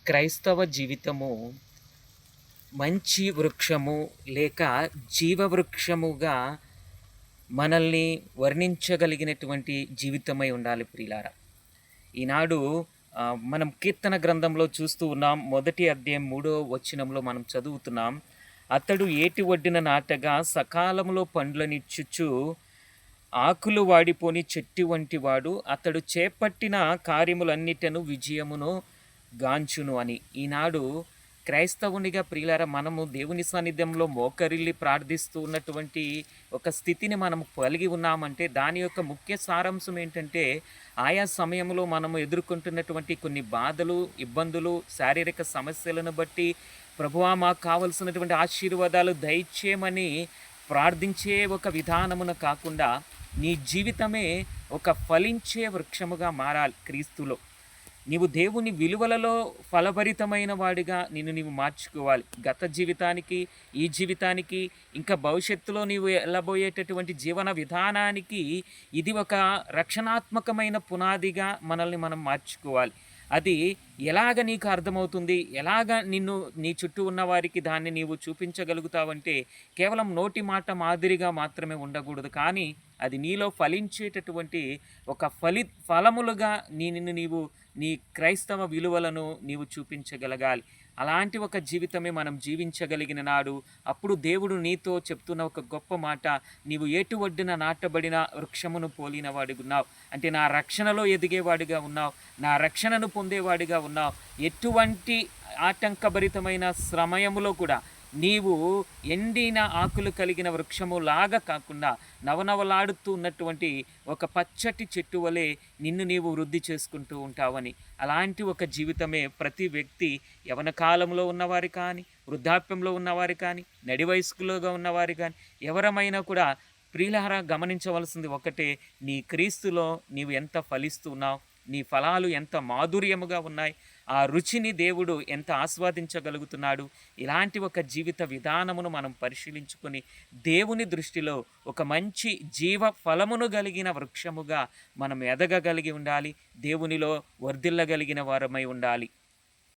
క్రైస్తవ జీవితము మంచి వృక్షము లేక జీవవృక్షముగా మనల్ని వర్ణించగలిగినటువంటి జీవితమై ఉండాలి ప్రియులారా. ఈనాడు మనం కీర్తన గ్రంథంలో చూస్తూ ఉన్నాం. మొదటి అధ్యాయం 3వ వచనంలో మనం చదువుతున్నాం. అతడు ఏటి ఒడ్డున నాటగా సకాలములో పండ్లనిచ్చుచు ఆకులు వాడిపోని చెట్టు వంటివాడు, అతడు చేపట్టిన కార్యములన్నిటను విజయమును గాంచును అని. ఈనాడు క్రైస్తవునిగా ప్రియులారా, మనము దేవుని సాన్నిధ్యంలో మోకరిల్లి ప్రార్థిస్తూ ఉన్నటువంటి ఒక స్థితిని మనం కలిగి ఉన్నామంటే దాని యొక్క ముఖ్య సారాంశం ఏంటంటే, ఆయా సమయంలో మనము ఎదుర్కొంటున్నటువంటి కొన్ని బాధలు, ఇబ్బందులు, శారీరక సమస్యలను బట్టి ప్రభువా మాకు కావలసినటువంటి ఆశీర్వాదాలు దయచేయమని ప్రార్థించే ఒక విధానమున కాకుండా నీ జీవితమే ఒక ఫలించే వృక్షముగా మారాలి క్రీస్తులో. నీవు దేవుని విలువలలో ఫలభరితమైన వాడిగా నిన్ను నీవు మార్చుకోవాలి. గత జీవితానికి, ఈ జీవితానికి, ఇంకా భవిష్యత్తులో నీవు వెళ్ళబోయేటటువంటి జీవన విధానానికి ఇది ఒక రక్షణాత్మకమైన పునాదిగా మనల్ని మనం మార్చుకోవాలి. అది ఎలాగ నీకు అర్థమవుతుంది, ఎలాగ నిన్ను నీ చుట్టూ ఉన్న వారికి దాన్ని నీవు చూపించగలుగుతావంటే కేవలం నోటి మాట మాదిరిగా మాత్రమే ఉండకూడదు, కానీ అది నీలో ఫలించేటటువంటి ఒక ఫలములుగా నిన్ను నీవు నీ క్రైస్తవ విలువలను నీవు చూపించగలగాలి. అలాంటి ఒక జీవితమే మనం జీవించగలిగిన నాడు అప్పుడు దేవుడు నీతో చెప్తున్న ఒక గొప్ప మాట, నీవు ఏటు ఒడ్డున నాటబడిన వృక్షమును పోలిన వాడిగున్నావు. అంటే నా రక్షణలో ఎదిగేవాడిగా ఉన్నావు, నా రక్షణను పొందేవాడిగా ఉన్నావు. ఎటువంటి ఆటంకభరితమైన సమయములో కూడా నీవు ఎండిన ఆకులు కలిగిన వృక్షము లాగా కాకుండా నవనవలాడుతూ ఉన్నటువంటి ఒక పచ్చటి చెట్టు వలె నిన్ను నీవు వృద్ధి చేసుకుంటూ ఉంటావని. అలాంటి ఒక జీవితమే ప్రతి వ్యక్తి, యవన కాలంలో ఉన్నవారు కానీ, వృద్ధాప్యంలో ఉన్నవారు కానీ, నడి వయస్కులుగా ఉన్నవారు కానీ, ఎవరమైనా కూడా ప్రియులారా గమనించవలసింది ఒకటే, నీ క్రీస్తులో నీవు ఎంత ఫలిస్తున్నావు, నీ ఫలాలు ఎంత మాధుర్యముగా ఉన్నాయి, ఆ రుచిని దేవుడు ఎంత ఆస్వాదించగలుగుతున్నాడు. ఇలాంటి ఒక జీవిత విధానమును మనం పరిశీలించుకొని దేవుని దృష్టిలో ఒక మంచి జీవ ఫలమును కలిగిన వృక్షముగా మనం ఎదగగలిగి ఉండాలి. దేవునిలో వర్ధిల్లగలిగిన వారమై ఉండాలి.